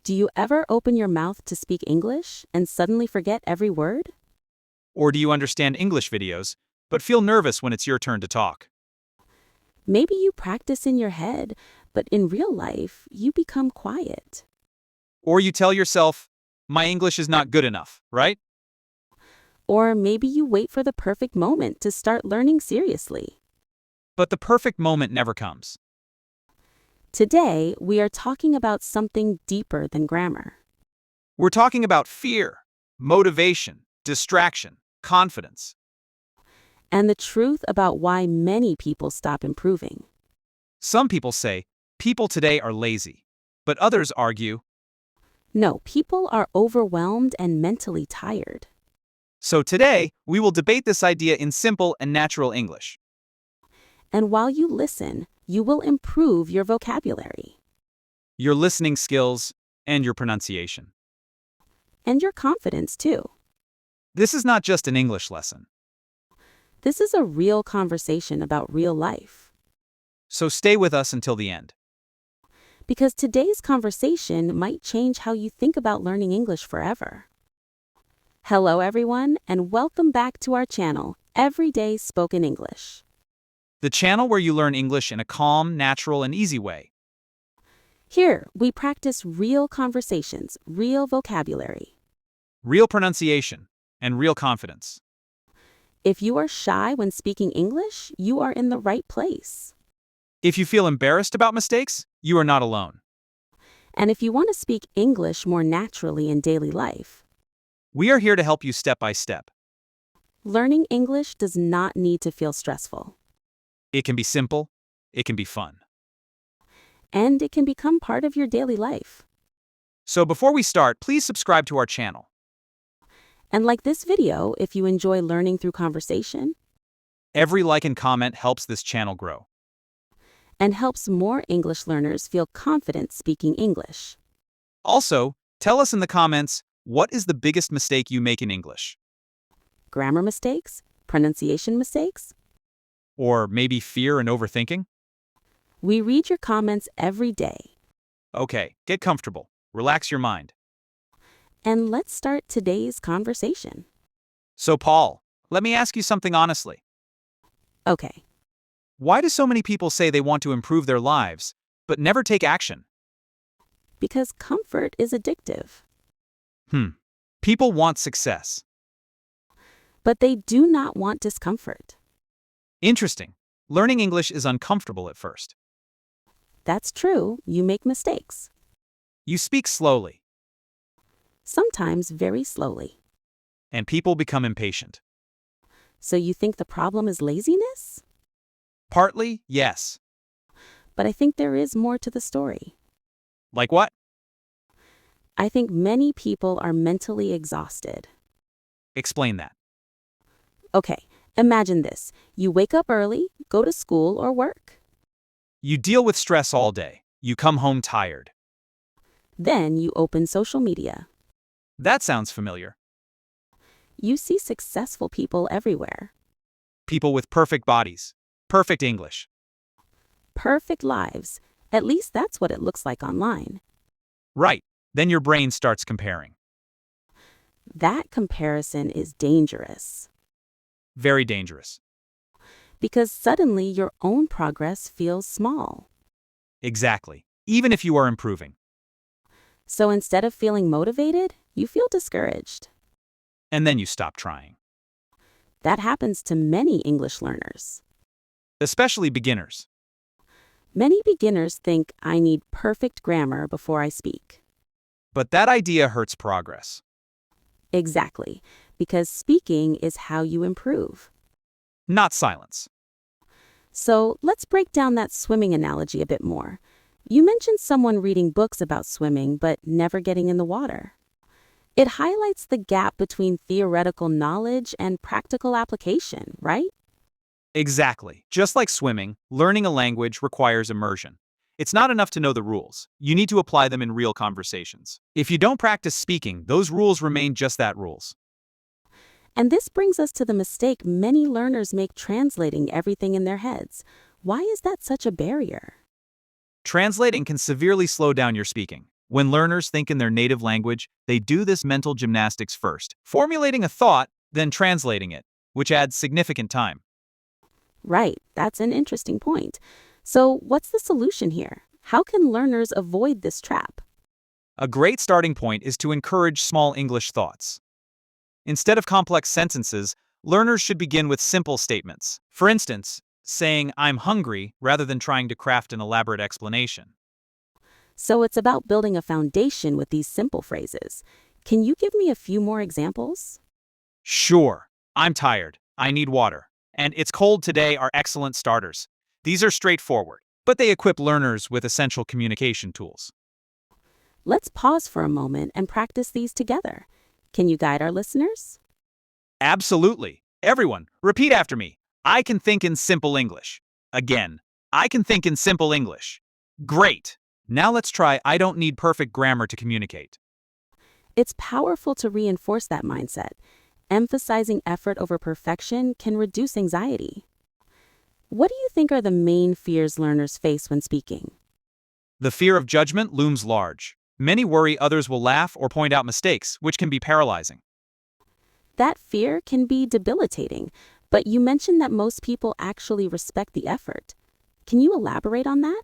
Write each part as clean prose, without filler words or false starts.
Do you ever open your mouth to speak English and suddenly forget every word? Or do you understand English videos, but feel nervous when it's your turn to talk? Maybe you practice in your head, but in real life, you become quiet. Or you tell yourself, my English is not good enough, right? Or maybe you wait for the perfect moment to start learning seriously. But the perfect moment never comes. Today, we are talking about something deeper than grammar. We're talking about fear, motivation, distraction, confidence. And the truth about why many people stop improving. Some people say, people today are lazy. But others argue, No, people are overwhelmed and mentally tired. so today, we will debate this idea in simple and natural English. And while you listen, you will improve your vocabulary Your listening skills and your pronunciation. and your confidence too. This is not just an English lesson. This is a real conversation about real life. So stay with us until the end. Because today's conversation might change how you think about learning English forever. Hello everyone, and welcome back to our channel, Everyday Spoken English. The channel where you learn English in a calm, natural, and easy way. Here, we practice real conversations, real vocabulary. Real pronunciation and real confidence. If you are shy when speaking English, you are in the right place. If you feel embarrassed about mistakes, you are not alone. And if you want to speak English more naturally in daily life, We are here to help you step by step. learning English does not need to feel stressful. It can be simple, it can be fun. And it can become part of your daily life. So before we start, please subscribe to our channel. And like this video if you enjoy learning through conversation Every like and comment helps this channel grow. and helps more English learners feel confident speaking English. Also, tell us in the comments, what is the biggest mistake you make in English? Grammar mistakes? Pronunciation mistakes? Or maybe fear and overthinking? We read your comments every day. Okay, get comfortable. Relax your mind. And let's start today's conversation. So Paul, let me ask you something honestly. Okay, Why do so many people say they want to improve their lives, but never take action? because comfort is addictive, People want success. but they do not want discomfort. Interesting. Learning English is uncomfortable at first. That's true, you make mistakes, You speak slowly, sometimes very slowly. and people become impatient. So you think the problem is laziness? Partly, yes. But I think there is more to the story. Like what? I think many people are mentally exhausted. Explain that. Okay, imagine this. You wake up early, go to school or work. You deal with stress all day. You come home tired. Then you open social media. That sounds familiar. You see successful people everywhere. People with perfect bodies, perfect English. Perfect lives. At least that's what it looks like online. Right. Then your brain starts comparing. That comparison is dangerous Very dangerous. because suddenly your own progress feels small. Exactly. Even if you are improving. So instead of feeling motivated, you feel discouraged. And then you stop trying. That happens to many English learners. Especially beginners. Many beginners think I need perfect grammar before I speak. But that idea hurts progress. Exactly, because speaking is how you improve. Not silence. So let's break down that swimming analogy a bit more. You mentioned someone reading books about swimming but never getting in the water. It highlights the gap between theoretical knowledge and practical application, right? Exactly. Just like swimming, learning a language requires immersion. It's not enough to know the rules. You need to apply them in real conversations. If you don't practice speaking, those rules remain just that, rules. And this brings us to the mistake many learners make translating everything in their heads. Why is that such a barrier? Translating can severely slow down your speaking. When learners think in their native language, they do this mental gymnastics first, formulating a thought, then translating it, which adds significant time. Right, that's an interesting point. So, what's the solution here? How can learners avoid this trap? A great starting point is to encourage small English thoughts. Instead of complex sentences, learners should begin with simple statements. For instance, saying, I'm hungry, rather than trying to craft an elaborate explanation. So, it's about building a foundation with these simple phrases. Can you give me a few more examples? Sure, I'm tired, I need water, and it's cold today are excellent starters. These are straightforward, but they equip learners with essential communication tools. Let's pause for a moment and practice these together. Can you guide our listeners? Absolutely. Everyone, repeat after me. I can think in simple English. Again, I can think in simple English. Great. Now let's try I don't need perfect grammar to communicate. It's powerful to reinforce that mindset. Emphasizing effort over perfection can reduce anxiety. What do you think are the main fears learners face when speaking? The fear of judgment looms large. Many worry others will laugh or point out mistakes, which can be paralyzing. That fear can be debilitating, but you mentioned that most people actually respect the effort. Can you elaborate on that?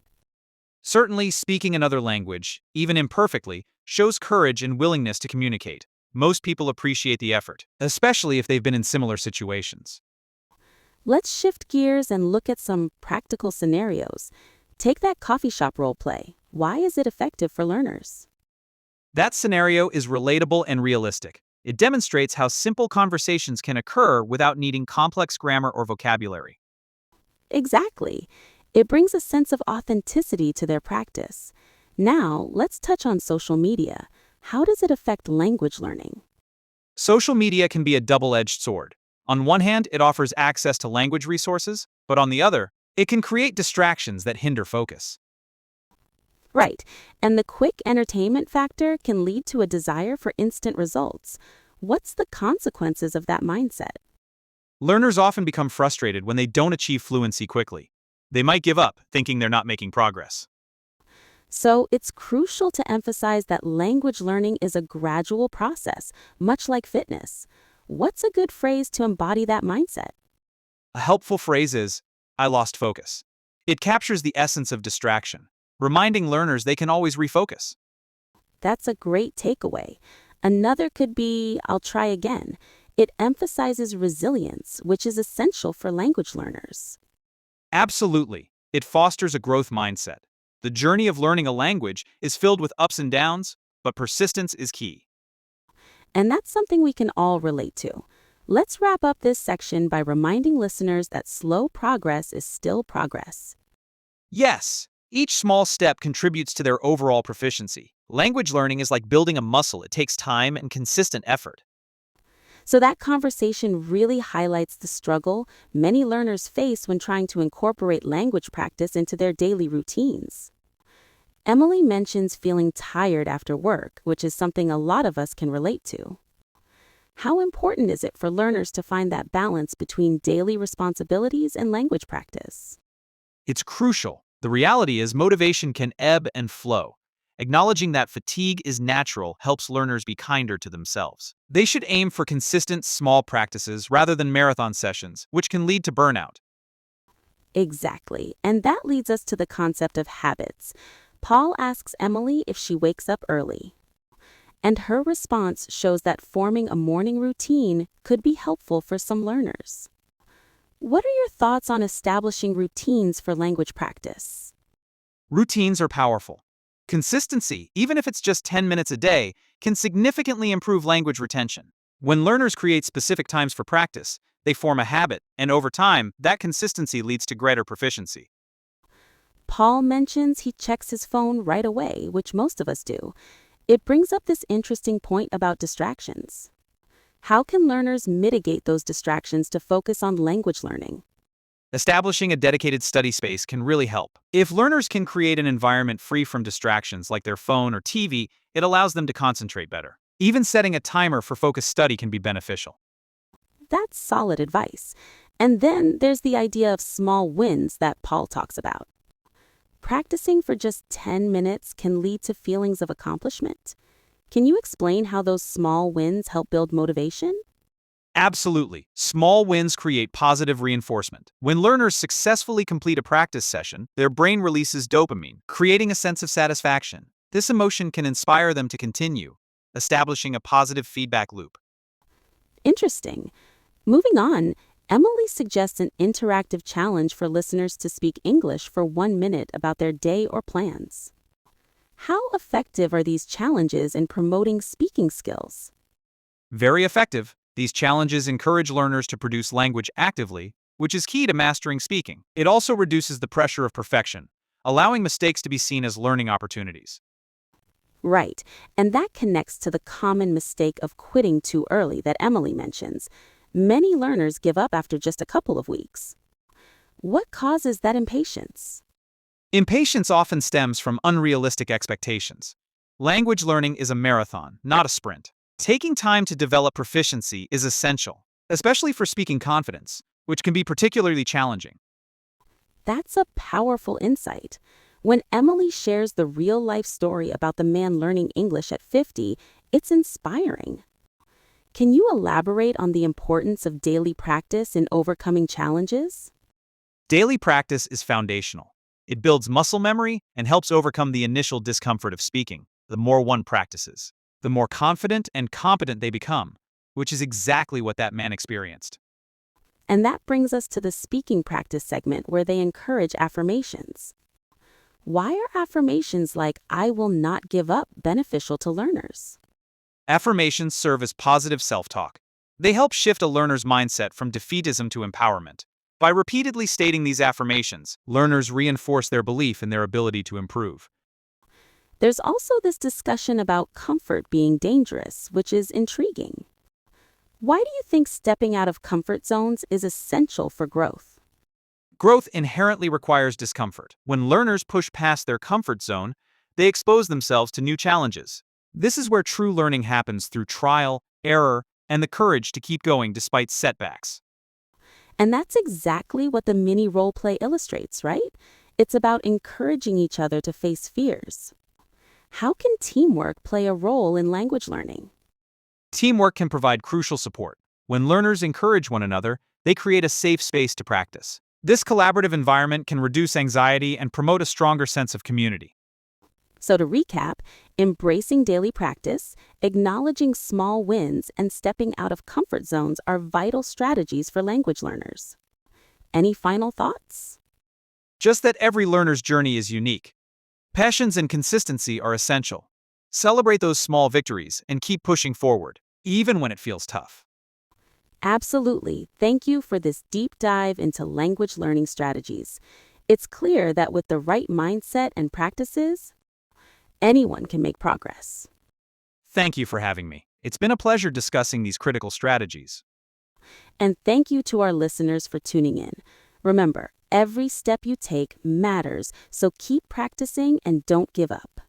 Certainly, speaking another language, even imperfectly, shows courage and willingness to communicate. Most people appreciate the effort, especially if they've been in similar situations. Let's shift gears and look at some practical scenarios. Take that coffee shop role play. Why is it effective for learners? That scenario is relatable and realistic. It demonstrates how simple conversations can occur without needing complex grammar or vocabulary. Exactly. It brings a sense of authenticity to their practice. Now, let's touch on social media. How does it affect language learning? Social media can be a double-edged sword. On one hand, it offers access to language resources, but on the other, it can create distractions that hinder focus. Right, and the quick entertainment factor can lead to a desire for instant results. What's the consequences of that mindset? Learners often become frustrated when they don't achieve fluency quickly. They might give up, thinking they're not making progress. So, it's crucial to emphasize that language learning is a gradual process, much like fitness. What's a good phrase to embody that mindset? A helpful phrase is, I lost focus. It captures the essence of distraction, reminding learners they can always refocus. That's a great takeaway. Another could be, I'll try again. It emphasizes resilience, which is essential for language learners. Absolutely. It fosters a growth mindset. The journey of learning a language is filled with ups and downs, but persistence is key. And that's something we can all relate to. Let's wrap up this section by reminding listeners that slow progress is still progress. Yes, each small step contributes to their overall proficiency. Language learning is like building a muscle. It takes time and consistent effort. So that conversation really highlights the struggle many learners face when trying to incorporate language practice into their daily routines. Emily mentions feeling tired after work, which is something a lot of us can relate to. How important is it for learners to find that balance between daily responsibilities and language practice? It's crucial. The reality is motivation can ebb and flow. Acknowledging that fatigue is natural helps learners be kinder to themselves. They should aim for consistent, small practices rather than marathon sessions, which can lead to burnout. Exactly, and that leads us to the concept of habits. Paul asks Emily if she wakes up early, and her response shows that forming a morning routine could be helpful for some learners. What are your thoughts on establishing routines for language practice? Routines are powerful. Consistency, even if it's just 10 minutes a day, can significantly improve language retention. When learners create specific times for practice, they form a habit, and over time, that consistency leads to greater proficiency. Paul mentions he checks his phone right away, which most of us do. It brings up this interesting point about distractions. How can learners mitigate those distractions to focus on language learning? Establishing a dedicated study space can really help. If learners can create an environment free from distractions like their phone or TV, it allows them to concentrate better. Even setting a timer for focused study can be beneficial. That's solid advice. And then there's the idea of small wins that Paul talks about. practicing for just 10 minutes can lead to feelings of accomplishment. Can you explain how those small wins help build motivation? Absolutely. Small wins create positive reinforcement. When learners successfully complete a practice session, their brain releases dopamine, creating a sense of satisfaction. This emotion can inspire them to continue, establishing a positive feedback loop. Interesting. Moving on, Emily suggests an interactive challenge for listeners to speak English for 1 minute about their day or plans. How effective are these challenges in promoting speaking skills? Very effective. These challenges encourage learners to produce language actively, which is key to mastering speaking. It also reduces the pressure of perfection, allowing mistakes to be seen as learning opportunities. Right, and that connects to the common mistake of quitting too early that Emily mentions. Many learners give up after just a couple of weeks. What causes that impatience? Impatience often stems from unrealistic expectations. Language learning is a marathon, not a sprint. Taking time to develop proficiency is essential, especially for speaking confidence, which can be particularly challenging. That's a powerful insight. When Emily shares the real-life story about the man learning English at 50, it's inspiring. Can you elaborate on the importance of daily practice in overcoming challenges? Daily practice is foundational. It builds muscle memory and helps overcome the initial discomfort of speaking. The more one practices, the more confident and competent they become, which is exactly what that man experienced. And that brings us to the speaking practice segment where they encourage affirmations. Why are affirmations like "I will not give up" beneficial to learners? Affirmations serve as positive self-talk. They help shift a learner's mindset from defeatism to empowerment. By repeatedly stating these affirmations, learners reinforce their belief in their ability to improve. There's also this discussion about comfort being dangerous, which is intriguing. Why do you think stepping out of comfort zones is essential for growth? Growth inherently requires discomfort. When learners push past their comfort zone, they expose themselves to new challenges. This is where true learning happens through trial, error, and the courage to keep going despite setbacks. And that's exactly what the mini role play illustrates, right? It's about encouraging each other to face fears. How can teamwork play a role in language learning? Teamwork can provide crucial support. When learners encourage one another, they create a safe space to practice. This collaborative environment can reduce anxiety and promote a stronger sense of community. So to recap, embracing daily practice, acknowledging small wins, and stepping out of comfort zones are vital strategies for language learners. Any final thoughts? Just that every learner's journey is unique. Passions and consistency are essential. Celebrate those small victories and keep pushing forward, even when it feels tough. Absolutely. Thank you for this deep dive into language learning strategies. It's clear that with the right mindset and practices, anyone can make progress. Thank you for having me. It's been a pleasure discussing these critical strategies. And thank you to our listeners for tuning in. Remember, every step you take matters, so keep practicing and don't give up.